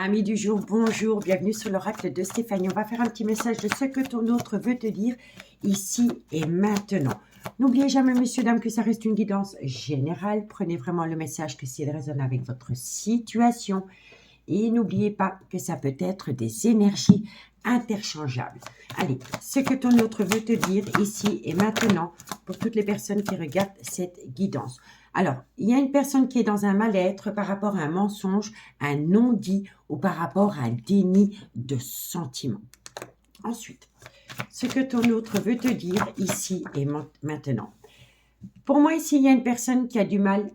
Amis du jour, bonjour, bienvenue sur l'oracle de Stéphanie. On va faire un petit message de ce que ton autre veut te dire ici et maintenant. N'oubliez jamais, messieurs, dames, que ça reste une guidance générale. Prenez vraiment le message que s'il résonne avec votre situation. Et n'oubliez pas que ça peut être des énergies interchangeables. Allez, ce que ton autre veut te dire ici et maintenant pour toutes les personnes qui regardent cette guidance. Alors, il y a une personne qui est dans un mal-être par rapport à un mensonge, un non-dit ou par rapport à un déni de sentiment. Ensuite, ce que ton autre veut te dire ici et maintenant. Pour moi, ici, il y a une personne qui a du mal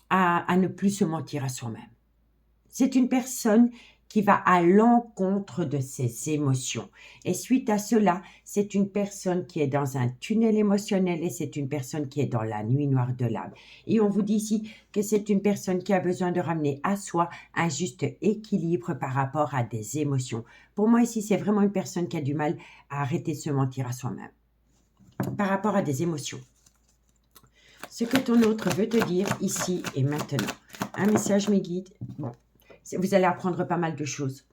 à ne plus se mentir à soi-même. C'est une personne qui va à l'encontre de ses émotions. Et suite à cela, c'est une personne qui est dans un tunnel émotionnel et c'est une personne qui est dans la nuit noire de l'âme. Et on vous dit ici que c'est une personne qui a besoin de ramener à soi un juste équilibre par rapport à des émotions. Pour moi ici, c'est vraiment une personne qui a du mal à arrêter de se mentir à soi-même par rapport à des émotions. Ce que ton autre veut te dire ici et maintenant. Un message, mes guides. Bon. Vous allez apprendre pas mal de choses.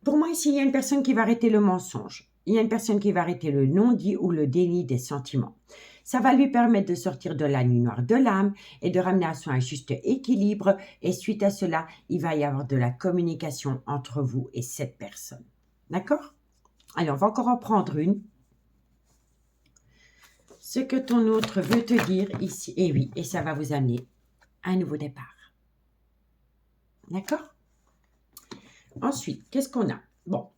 Pour moi, ici, il y a une personne qui va arrêter le mensonge. Il y a une personne qui va arrêter le non-dit ou le déni des sentiments. Ça va lui permettre de sortir de la nuit noire de l'âme et de ramener à soi un juste équilibre. Et suite à cela, il va y avoir de la communication entre vous et cette personne. D'accord? Allez, on va encore en prendre une. Ce que ton autre veut te dire ici, et oui, et ça va vous amener à un nouveau départ. D'accord? Ensuite, qu'est-ce qu'on a? Bon,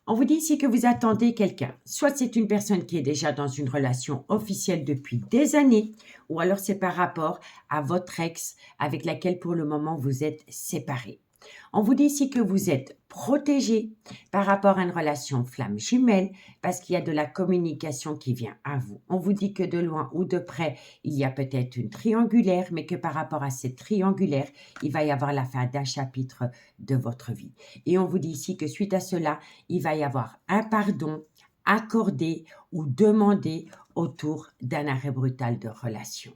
on vous dit ici que vous attendez quelqu'un. Soit c'est une personne qui est déjà dans une relation officielle depuis des années, ou alors c'est par rapport à votre ex avec laquelle pour le moment vous êtes séparés. On vous dit ici que vous êtes protégé par rapport à une relation flamme jumelle parce qu'il y a de la communication qui vient à vous. On vous dit que de loin ou de près, il y a peut-être une triangulaire, mais que par rapport à cette triangulaire, il va y avoir la fin d'un chapitre de votre vie. Et on vous dit ici que suite à cela, il va y avoir un pardon accordé ou demandé autour d'un arrêt brutal de relation.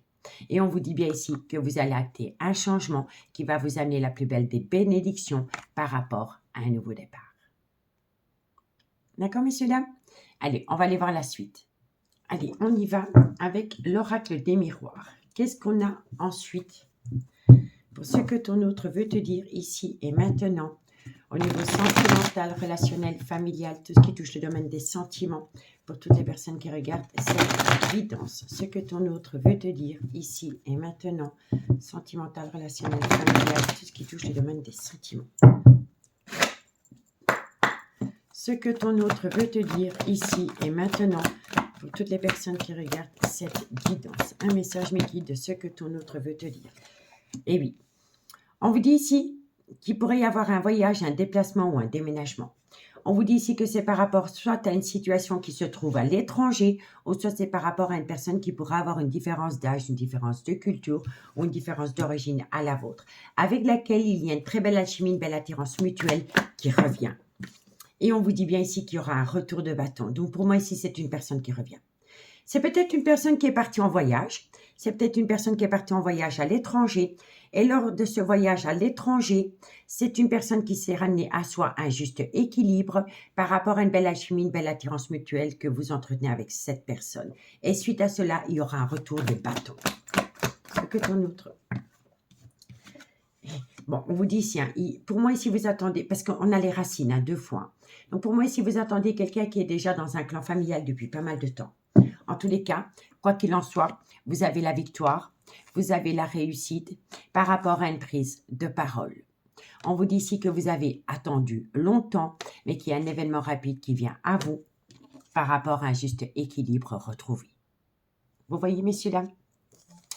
Et on vous dit bien ici que vous allez acter un changement qui va vous amener la plus belle des bénédictions par rapport à un nouveau départ. D'accord, messieurs, dames? Allez, on va aller voir la suite. Allez, on y va avec l'oracle des miroirs. Qu'est-ce qu'on a ensuite pour ce que ton autre veut te dire ici et maintenant au niveau sentimental, relationnel, familial, tout ce qui touche le domaine des sentiments, pour toutes les personnes qui regardent cette guidance, ce que ton autre veut te dire ici et maintenant, sentimental, relationnel, familial, tout ce qui touche le domaine des sentiments. Ce que ton autre veut te dire ici et maintenant, pour toutes les personnes qui regardent cette guidance. Un message, mes guides, de ce que ton autre veut te dire. Et oui, on vous dit ici qu'il pourrait y avoir un voyage, un déplacement ou un déménagement. On vous dit ici que c'est par rapport soit à une situation qui se trouve à l'étranger, ou soit c'est par rapport à une personne qui pourra avoir une différence d'âge, une différence de culture ou une différence d'origine à la vôtre, avec laquelle il y a une très belle alchimie, une belle attirance mutuelle qui revient. Et on vous dit bien ici qu'il y aura un retour de bâton. Donc pour moi ici, c'est une personne qui revient. C'est peut-être une personne qui est partie en voyage. C'est peut-être une personne qui est partie en voyage à l'étranger. Et lors de ce voyage à l'étranger, c'est une personne qui s'est ramenée à soi un juste équilibre par rapport à une belle alchimie, une belle attirance mutuelle que vous entretenez avec cette personne. Et suite à cela, il y aura un retour de bâton. Ce que ton autre... Bon, on vous dit ici, hein, pour moi ici vous attendez, parce qu'on a les racines, hein, 2 fois. Donc pour moi ici vous attendez quelqu'un qui est déjà dans un clan familial depuis pas mal de temps. En tous les cas, quoi qu'il en soit, vous avez la victoire, vous avez la réussite par rapport à une prise de parole. On vous dit ici que vous avez attendu longtemps, mais qu'il y a un événement rapide qui vient à vous par rapport à un juste équilibre retrouvé. Vous voyez, messieurs, dames?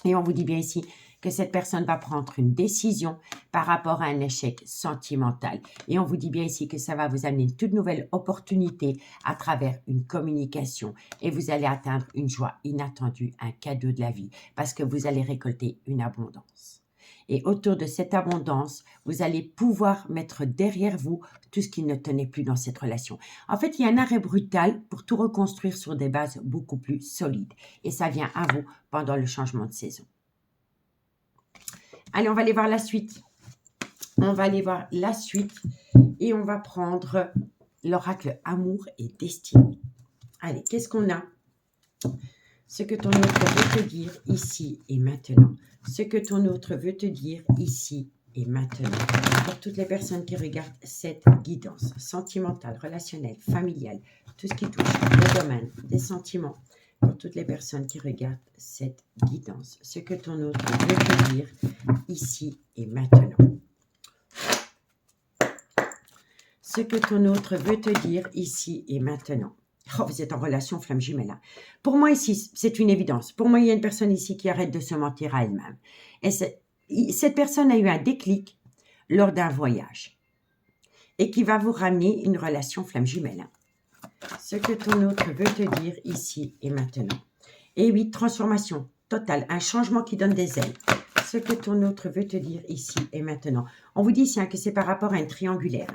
Et on vous dit bien ici que cette personne va prendre une décision par rapport à un échec sentimental. Et on vous dit bien ici que ça va vous amener une toute nouvelle opportunité à travers une communication. Et vous allez atteindre une joie inattendue, un cadeau de la vie, parce que vous allez récolter une abondance. Et autour de cette abondance, vous allez pouvoir mettre derrière vous tout ce qui ne tenait plus dans cette relation. En fait, il y a un arrêt brutal pour tout reconstruire sur des bases beaucoup plus solides. Et ça vient à vous pendant le changement de saison. Allez, on va aller voir la suite. On va aller voir la suite et on va prendre l'oracle amour et destinée. Allez, qu'est-ce qu'on a? Ce que ton autre veut te dire ici et maintenant. Ce que ton autre veut te dire ici et maintenant. Pour toutes les personnes qui regardent cette guidance sentimentale, relationnelle, familiale, tout ce qui touche le domaine des sentiments. Pour toutes les personnes qui regardent cette guidance. Ce que ton autre veut te dire ici et maintenant. Ce que ton autre veut te dire ici et maintenant. Oh, vous êtes en relation flamme jumelle. Pour moi, ici, c'est une évidence. Pour moi, il y a une personne ici qui arrête de se mentir à elle-même. Et cette personne a eu un déclic lors d'un voyage et qui va vous ramener une relation flamme jumelle. Ce que ton autre veut te dire ici et maintenant. Et oui, transformation totale, un changement qui donne des ailes. Ce que ton autre veut te dire ici et maintenant. On vous dit ici que c'est par rapport à un triangulaire.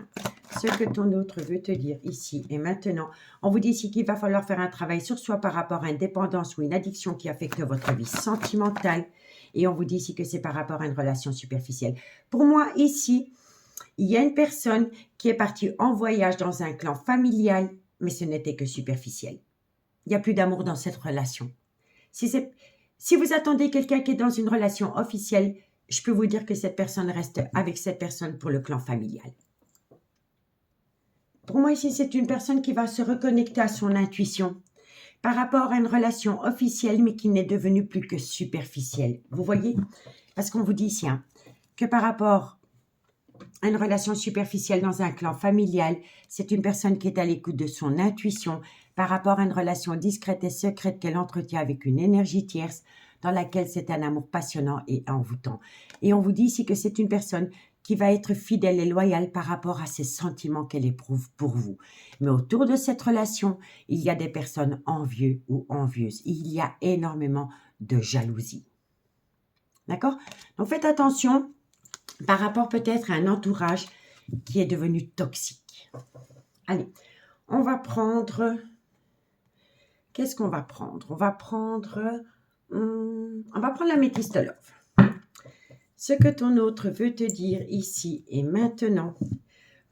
Ce que ton autre veut te dire ici et maintenant. On vous dit ici qu'il va falloir faire un travail sur soi par rapport à une dépendance ou une addiction qui affecte votre vie sentimentale. Et on vous dit ici que c'est par rapport à une relation superficielle. Pour moi, ici, il y a une personne qui est partie en voyage dans un clan familial, mais ce n'était que superficiel. Il n'y a plus d'amour dans cette relation. Si vous attendez quelqu'un qui est dans une relation officielle, je peux vous dire que cette personne reste avec cette personne pour le clan familial. Pour moi, ici, c'est une personne qui va se reconnecter à son intuition par rapport à une relation officielle, mais qui n'est devenue plus que superficielle. Vous voyez? Parce qu'on vous dit ici que par rapport à une relation superficielle dans un clan familial, c'est une personne qui est à l'écoute de son intuition par rapport à une relation discrète et secrète qu'elle entretient avec une énergie tierce dans laquelle c'est un amour passionnant et envoûtant. Et on vous dit ici que c'est une personne qui va être fidèle et loyale par rapport à ses sentiments qu'elle éprouve pour vous. Mais autour de cette relation, il y a des personnes envieuses ou envieuses. Il y a énormément de jalousie. D'accord? Donc faites attention par rapport peut-être à un entourage qui est devenu toxique. Allez, on va prendre... Qu'est-ce qu'on va prendre? On va prendre la métiste love. Ce que ton autre veut te dire ici et maintenant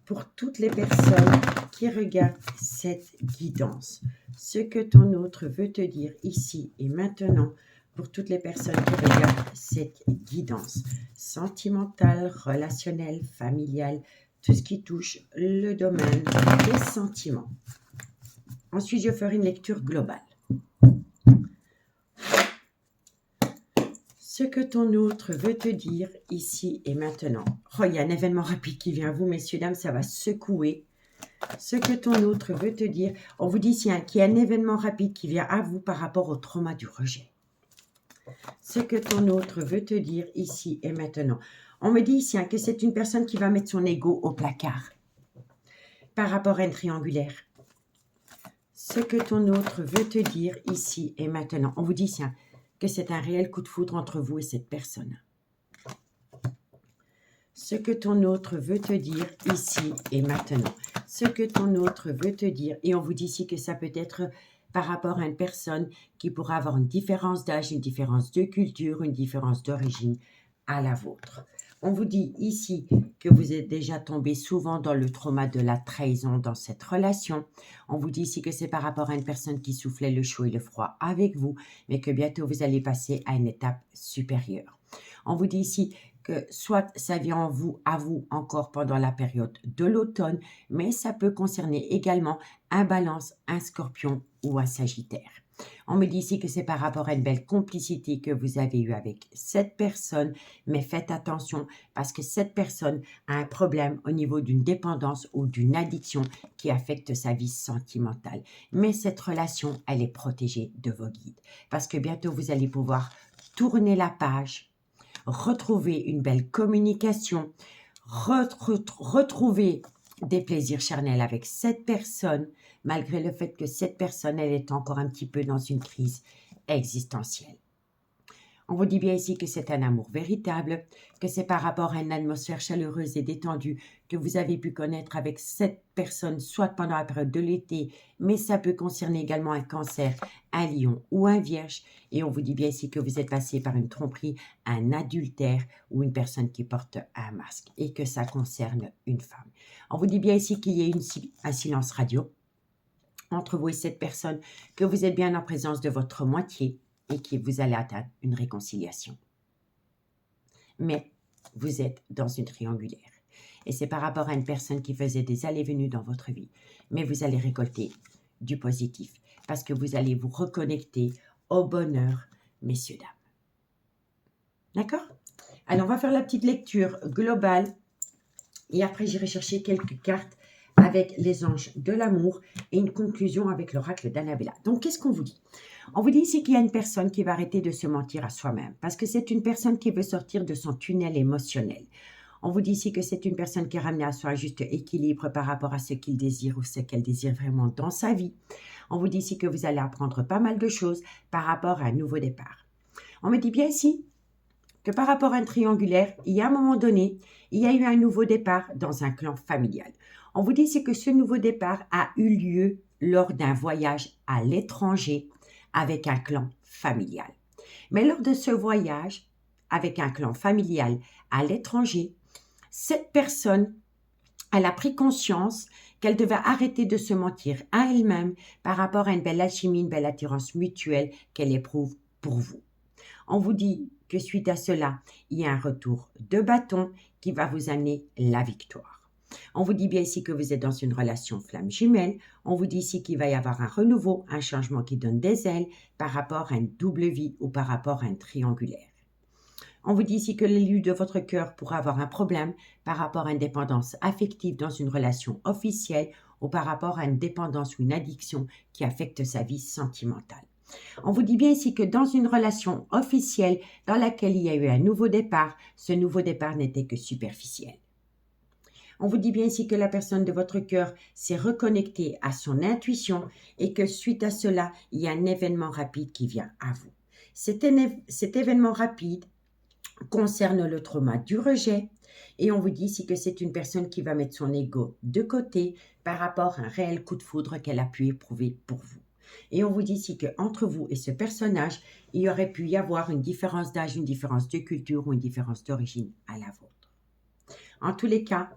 pour toutes les personnes qui regardent cette guidance. Ce que ton autre veut te dire ici et maintenant pour toutes les personnes qui regardent cette guidance sentimentale, relationnelle, familiale, tout ce qui touche le domaine des sentiments. Ensuite, je ferai une lecture globale. Ce que ton autre veut te dire ici et maintenant. Oh, il y a un événement rapide qui vient à vous, messieurs, dames, ça va secouer. Ce que ton autre veut te dire. On vous dit ici qu'il y a un événement rapide qui vient à vous par rapport au trauma du rejet. Ce que ton autre veut te dire ici et maintenant. On me dit ici que c'est une personne qui va mettre son ego au placard par rapport à un triangulaire. Ce que ton autre veut te dire ici et maintenant. On vous dit ici que c'est un réel coup de foudre entre vous et cette personne. Ce que ton autre veut te dire ici et maintenant. Ce que ton autre veut te dire. Et on vous dit ici que ça peut être par rapport à une personne qui pourra avoir une différence d'âge, une différence de culture, une différence d'origine à la vôtre. On vous dit ici que vous êtes déjà tombé souvent dans le trauma de la trahison dans cette relation. On vous dit ici que c'est par rapport à une personne qui soufflait le chaud et le froid avec vous, mais que bientôt vous allez passer à une étape supérieure. On vous dit ici que soit ça vient à vous encore pendant la période de l'automne, mais ça peut concerner également un Balance, un Scorpion ou un Sagittaire. On me dit ici que c'est par rapport à une belle complicité que vous avez eue avec cette personne, mais faites attention parce que cette personne a un problème au niveau d'une dépendance ou d'une addiction qui affecte sa vie sentimentale. Mais cette relation, elle est protégée de vos guides parce que bientôt vous allez pouvoir tourner la page, retrouver une belle communication, retrouver des plaisirs charnels avec cette personne, malgré le fait que cette personne, elle est encore un petit peu dans une crise existentielle. On vous dit bien ici que c'est un amour véritable, que c'est par rapport à une atmosphère chaleureuse et détendue que vous avez pu connaître avec cette personne, soit pendant la période de l'été, mais ça peut concerner également un cancer, un lion ou un vierge. Et on vous dit bien ici que vous êtes passé par une tromperie, un adultère ou une personne qui porte un masque et que ça concerne une femme. On vous dit bien ici qu'il y a un silence radio entre vous et cette personne, que vous êtes bien en présence de votre moitié et que vous allez atteindre une réconciliation. Mais vous êtes dans une triangulaire. Et c'est par rapport à une personne qui faisait des allées-venues dans votre vie. Mais vous allez récolter du positif parce que vous allez vous reconnecter au bonheur, messieurs, dames. D'accord? Alors, on va faire la petite lecture globale et après, j'irai chercher quelques cartes avec les anges de l'amour et une conclusion avec l'oracle d'Annabella. Donc, qu'est-ce qu'on vous dit? On vous dit ici qu'il y a une personne qui va arrêter de se mentir à soi-même parce que c'est une personne qui veut sortir de son tunnel émotionnel. On vous dit ici que c'est une personne qui est ramenée à son juste équilibre par rapport à ce qu'il désire ou ce qu'elle désire vraiment dans sa vie. On vous dit ici que vous allez apprendre pas mal de choses par rapport à un nouveau départ. On me dit bien ici que par rapport à un triangulaire, il y a un moment donné, il y a eu un nouveau départ dans un clan familial. On vous dit ici que ce nouveau départ a eu lieu lors d'un voyage à l'étranger avec un clan familial. Mais lors de ce voyage avec un clan familial à l'étranger, cette personne, elle a pris conscience qu'elle devait arrêter de se mentir à elle-même par rapport à une belle alchimie, une belle attirance mutuelle qu'elle éprouve pour vous. On vous dit que suite à cela, il y a un retour de bâton qui va vous amener la victoire. On vous dit bien ici que vous êtes dans une relation flamme jumelle. On vous dit ici qu'il va y avoir un renouveau, un changement qui donne des ailes par rapport à une double vie ou par rapport à un triangulaire. On vous dit ici que l'élu de votre cœur pourra avoir un problème par rapport à une dépendance affective dans une relation officielle ou par rapport à une dépendance ou une addiction qui affecte sa vie sentimentale. On vous dit bien ici que dans une relation officielle dans laquelle il y a eu un nouveau départ, ce nouveau départ n'était que superficiel. On vous dit bien ici que la personne de votre cœur s'est reconnectée à son intuition et que suite à cela, il y a un événement rapide qui vient à vous. Cet événement rapide concerne le trauma du rejet et on vous dit ici que c'est une personne qui va mettre son ego de côté par rapport à un réel coup de foudre qu'elle a pu éprouver pour vous. Et on vous dit ici qu'entre vous et ce personnage, il y aurait pu y avoir une différence d'âge, une différence de culture ou une différence d'origine à la vôtre. En tous les cas,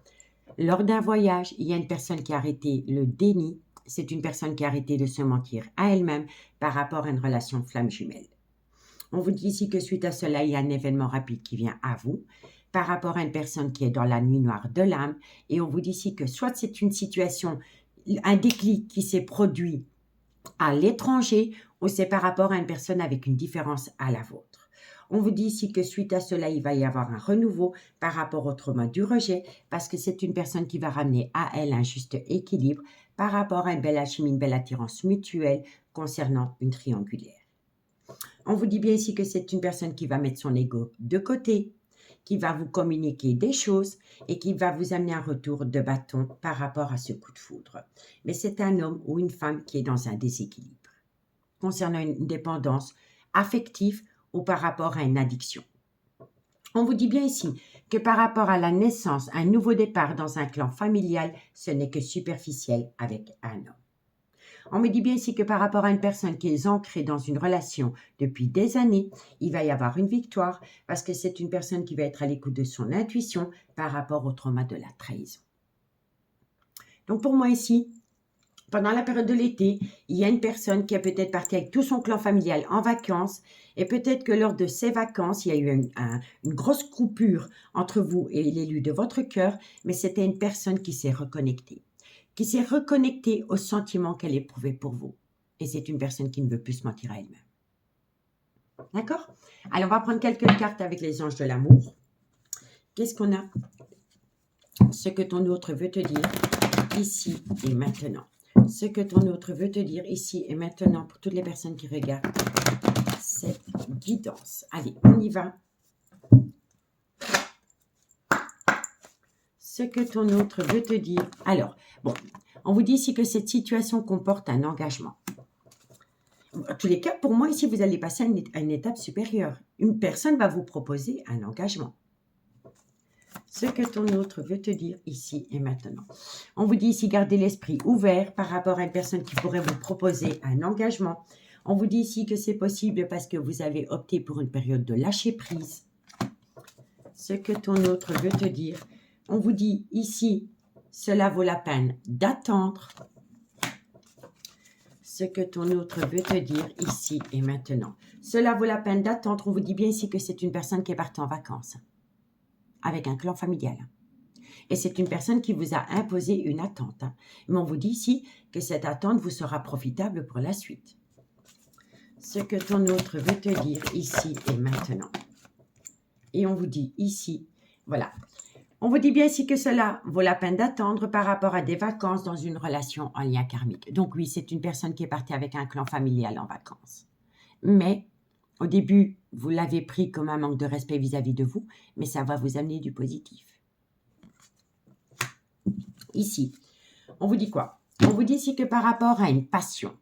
lors d'un voyage, il y a une personne qui a arrêté le déni. C'est une personne qui a arrêté de se mentir à elle-même par rapport à une relation flamme jumelle. On vous dit ici que suite à cela, il y a un événement rapide qui vient à vous par rapport à une personne qui est dans la nuit noire de l'âme. Et on vous dit ici que soit c'est une situation, un déclic qui s'est produit à l'étranger ou c'est par rapport à une personne avec une différence à la vôtre. On vous dit ici que suite à cela, il va y avoir un renouveau par rapport au trauma du rejet parce que c'est une personne qui va ramener à elle un juste équilibre par rapport à une belle alchimie, une belle attirance mutuelle concernant une triangulaire. On vous dit bien ici que c'est une personne qui va mettre son ego de côté, qui va vous communiquer des choses et qui va vous amener un retour de bâton par rapport à ce coup de foudre. Mais c'est un homme ou une femme qui est dans un déséquilibre concernant une dépendance affective ou par rapport à une addiction. On vous dit bien ici que par rapport à la naissance, un nouveau départ dans un clan familial, ce n'est que superficiel avec un homme. On me dit bien ici que par rapport à une personne qui est ancrée dans une relation depuis des années, il va y avoir une victoire parce que c'est une personne qui va être à l'écoute de son intuition par rapport au trauma de la trahison. Donc pour moi ici, pendant la période de l'été, il y a une personne qui est peut-être partie avec tout son clan familial en vacances et peut-être que lors de ces vacances, il y a eu une grosse coupure entre vous et l'élu de votre cœur, mais c'était une personne qui s'est reconnectée aux sentiments qu'elle éprouvait pour vous. Et c'est une personne qui ne veut plus se mentir à elle-même. D'accord? Alors, on va prendre quelques cartes avec les anges de l'amour. Qu'est-ce qu'on a? Ce que ton autre veut te dire ici et maintenant. Ce que ton autre veut te dire ici et maintenant pour toutes les personnes qui regardent cette guidance. Allez, on y va. Ce que ton autre veut te dire. Alors, bon, on vous dit ici que cette situation comporte un engagement. En tous les cas, pour moi, ici, vous allez passer à une étape supérieure. Une personne va vous proposer un engagement. Ce que ton autre veut te dire ici et maintenant. On vous dit ici, gardez l'esprit ouvert par rapport à une personne qui pourrait vous proposer un engagement. On vous dit ici que c'est possible parce que vous avez opté pour une période de lâcher prise. Ce que ton autre veut te dire. On vous dit ici, cela vaut la peine d'attendre. Ce que ton autre veut te dire ici et maintenant. Cela vaut la peine d'attendre. On vous dit bien ici que c'est une personne qui est partie en vacances avec un clan familial. Et c'est une personne qui vous a imposé une attente. Mais on vous dit ici que cette attente vous sera profitable pour la suite. Ce que ton autre veut te dire ici et maintenant. Et on vous dit ici, voilà. On vous dit bien ici que cela vaut la peine d'attendre par rapport à des vacances dans une relation en lien karmique. Donc oui, c'est une personne qui est partie avec un clan familial en vacances. Mais au début, vous l'avez pris comme un manque de respect vis-à-vis de vous, mais ça va vous amener du positif. Ici, on vous dit quoi? On vous dit ici que par rapport à une passion,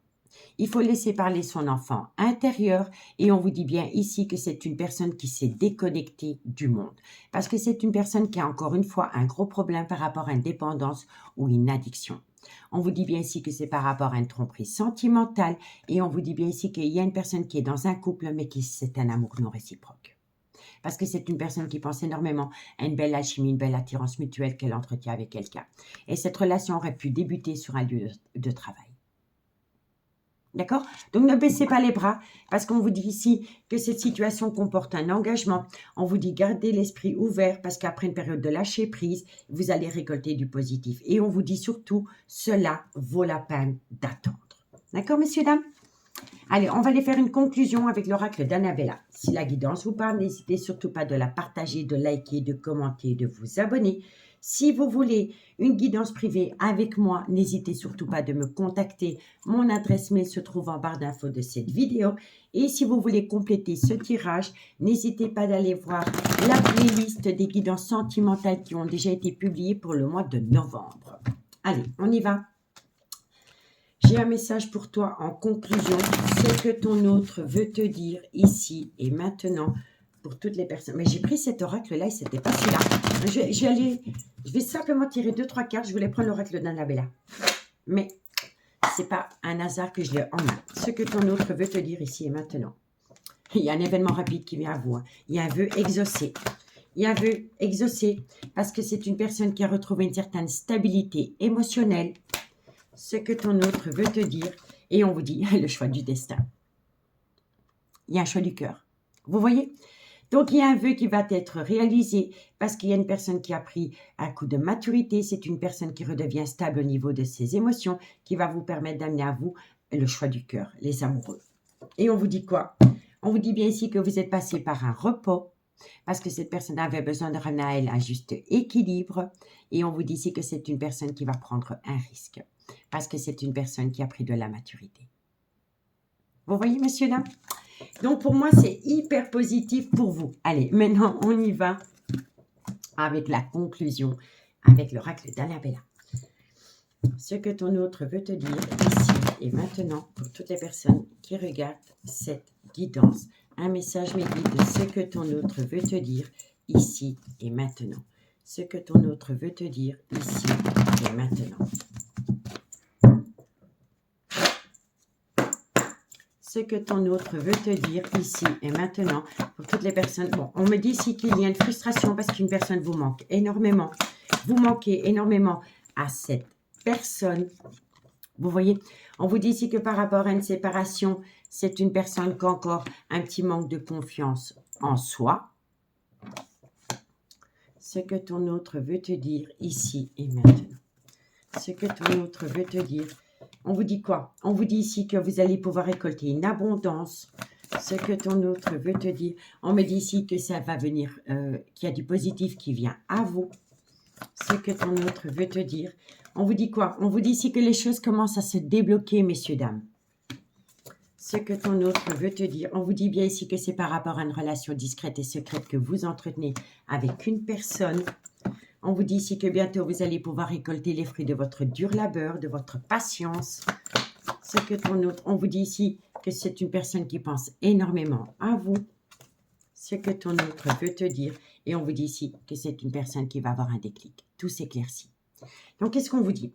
il faut laisser parler son enfant intérieur et on vous dit bien ici que c'est une personne qui s'est déconnectée du monde. Parce que c'est une personne qui a encore une fois un gros problème par rapport à une dépendance ou une addiction. On vous dit bien ici que c'est par rapport à une tromperie sentimentale et on vous dit bien ici qu'il y a une personne qui est dans un couple mais qui c'est un amour non réciproque. Parce que c'est une personne qui pense énormément à une belle alchimie, une belle attirance mutuelle qu'elle entretient avec quelqu'un. Et cette relation aurait pu débuter sur un lieu de travail. D'accord? Donc, ne baissez pas les bras parce qu'on vous dit ici que cette situation comporte un engagement. On vous dit gardez l'esprit ouvert parce qu'après une période de lâcher prise, vous allez récolter du positif. Et on vous dit surtout, cela vaut la peine d'attendre. D'accord, messieurs, dames? Allez, on va aller faire une conclusion avec l'oracle d'Annabella. Si la guidance vous parle, n'hésitez surtout pas de la partager, de liker, de commenter, de vous abonner. Si vous voulez une guidance privée avec moi, n'hésitez surtout pas de me contacter. Mon adresse mail se trouve en barre d'infos de cette vidéo. Et si vous voulez compléter ce tirage, n'hésitez pas d'aller voir la playlist des guidances sentimentales qui ont déjà été publiées pour le mois de novembre. Allez, on y va. J'ai un message pour toi en conclusion. Ce que ton autre veut te dire ici et maintenant pour toutes les personnes. Mais j'ai pris cet oracle-là et c'était pas celui-là. Je vais simplement tirer 2-3 cartes. Je voulais prendre l'oracle d'Annabella. Mais c'est pas un hasard que je l'ai en main. Ce que ton autre veut te dire ici et maintenant. Il y a un événement rapide qui vient à vous. Il y a un vœu exaucé. Il y a un vœu exaucé parce que c'est une personne qui a retrouvé une certaine stabilité émotionnelle. Ce que ton autre veut te dire. Et on vous dit le choix du destin. Il y a un choix du cœur. Vous voyez? Donc, il y a un vœu qui va être réalisé parce qu'il y a une personne qui a pris un coup de maturité. C'est une personne qui redevient stable au niveau de ses émotions qui va vous permettre d'amener à vous le choix du cœur, les amoureux. Et on vous dit quoi? On vous dit bien ici que vous êtes passé par un repos parce que cette personne avait besoin de ramener à elle un juste équilibre. Et on vous dit ici que c'est une personne qui va prendre un risque parce que c'est une personne qui a pris de la maturité. Vous voyez, messieurs, dames? Donc, pour moi, c'est hyper positif pour vous. Allez, maintenant, on y va avec la conclusion, avec l'oracle d'Annabella. Ce que ton autre veut te dire ici et maintenant, pour toutes les personnes qui regardent cette guidance, un message me guide de ce que ton autre veut te dire ici et maintenant. Ce que ton autre veut te dire ici et maintenant. Ce que ton autre veut te dire ici et maintenant pour toutes les personnes. Bon, on me dit ici qu'il y a une frustration parce qu'une personne vous manque énormément. Vous manquez énormément à cette personne. Vous voyez, on vous dit ici que par rapport à une séparation, c'est une personne qui a encore un petit manque de confiance en soi. Ce que ton autre veut te dire ici et maintenant. Ce que ton autre veut te dire. On vous dit quoi? On vous dit ici que vous allez pouvoir récolter une abondance. Ce que ton autre veut te dire. On me dit ici que ça va venir, qu'il y a du positif qui vient à vous. Ce que ton autre veut te dire. On vous dit quoi? On vous dit ici que les choses commencent à se débloquer, messieurs, dames. Ce que ton autre veut te dire. On vous dit bien ici que c'est par rapport à une relation discrète et secrète que vous entretenez avec une personne. On vous dit ici que bientôt, vous allez pouvoir récolter les fruits de votre dur labeur, de votre patience. Ce que ton autre... On vous dit ici que c'est une personne qui pense énormément à vous. Ce que ton autre veut te dire. Et on vous dit ici que c'est une personne qui va avoir un déclic. Tout s'éclaircit. Donc, qu'est-ce qu'on vous dit?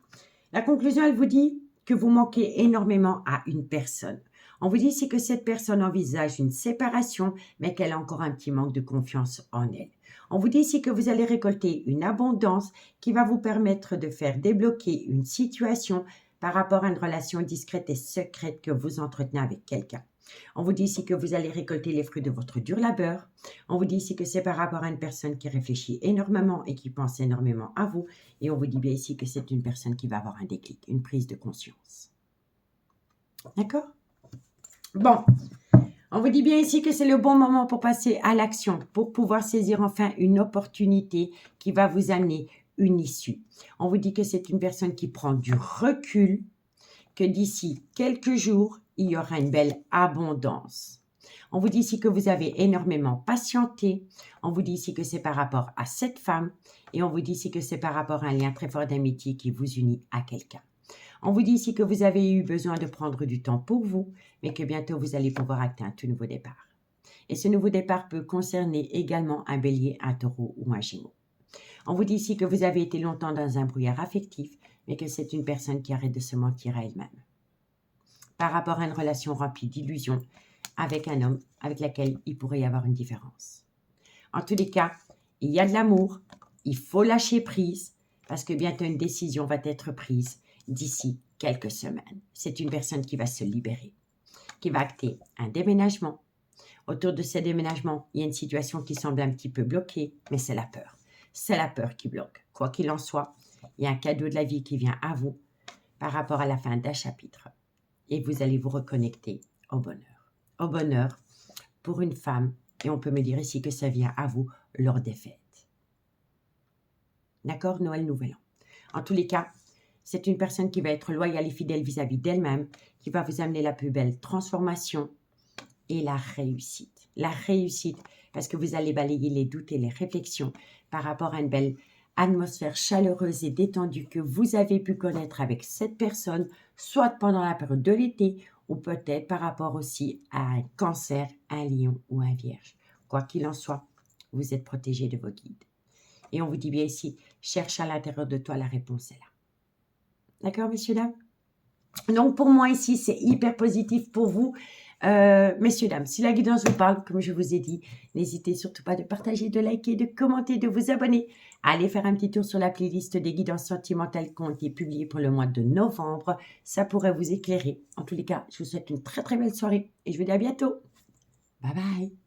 La conclusion, elle vous dit que vous manquez énormément à une personne. On vous dit ici que cette personne envisage une séparation, mais qu'elle a encore un petit manque de confiance en elle. On vous dit ici que vous allez récolter une abondance qui va vous permettre de faire débloquer une situation par rapport à une relation discrète et secrète que vous entretenez avec quelqu'un. On vous dit ici que vous allez récolter les fruits de votre dur labeur. On vous dit ici que c'est par rapport à une personne qui réfléchit énormément et qui pense énormément à vous. Et on vous dit bien ici que c'est une personne qui va avoir un déclic, une prise de conscience. D'accord? Bon, on vous dit bien ici que c'est le bon moment pour passer à l'action, pour pouvoir saisir enfin une opportunité qui va vous amener une issue. On vous dit que c'est une personne qui prend du recul, que d'ici quelques jours, il y aura une belle abondance. On vous dit ici que vous avez énormément patienté. On vous dit ici que c'est par rapport à cette femme. Et on vous dit ici que c'est par rapport à un lien très fort d'amitié qui vous unit à quelqu'un. On vous dit ici que vous avez eu besoin de prendre du temps pour vous, mais que bientôt vous allez pouvoir acter un tout nouveau départ. Et ce nouveau départ peut concerner également un bélier, un taureau ou un gémeau. On vous dit ici que vous avez été longtemps dans un brouillard affectif, mais que c'est une personne qui arrête de se mentir à elle-même. Par rapport à une relation remplie d'illusions avec un homme avec lequel il pourrait y avoir une différence. En tous les cas, il y a de l'amour, il faut lâcher prise parce que bientôt une décision va être prise d'ici quelques semaines. C'est une personne qui va se libérer, qui va acter un déménagement. Autour de ce déménagement, il y a une situation qui semble un petit peu bloquée, mais c'est la peur. C'est la peur qui bloque. Quoi qu'il en soit, il y a un cadeau de la vie qui vient à vous par rapport à la fin d'un chapitre. Et vous allez vous reconnecter au bonheur. Au bonheur pour une femme. Et on peut me dire ici que ça vient à vous lors des fêtes. D'accord? Noël, Nouvel An. En tous les cas, c'est une personne qui va être loyale et fidèle vis-à-vis d'elle-même, qui va vous amener la plus belle transformation et la réussite. La réussite, parce que vous allez balayer les doutes et les réflexions par rapport à une belle atmosphère chaleureuse et détendue que vous avez pu connaître avec cette personne, soit pendant la période de l'été, ou peut-être par rapport aussi à un cancer, un lion ou un vierge. Quoi qu'il en soit, vous êtes protégé de vos guides. Et on vous dit bien ici, cherche à l'intérieur de toi, la réponse est là. D'accord, messieurs, dames? Donc, pour moi, ici, c'est hyper positif pour vous. Messieurs, dames, si la guidance vous parle, comme je vous ai dit, n'hésitez surtout pas de partager, de liker, de commenter, de vous abonner. Allez faire un petit tour sur la playlist des guidances sentimentales qui ont été publiées pour le mois de novembre. Ça pourrait vous éclairer. En tous les cas, je vous souhaite une très très belle soirée et je vous dis à bientôt. Bye bye.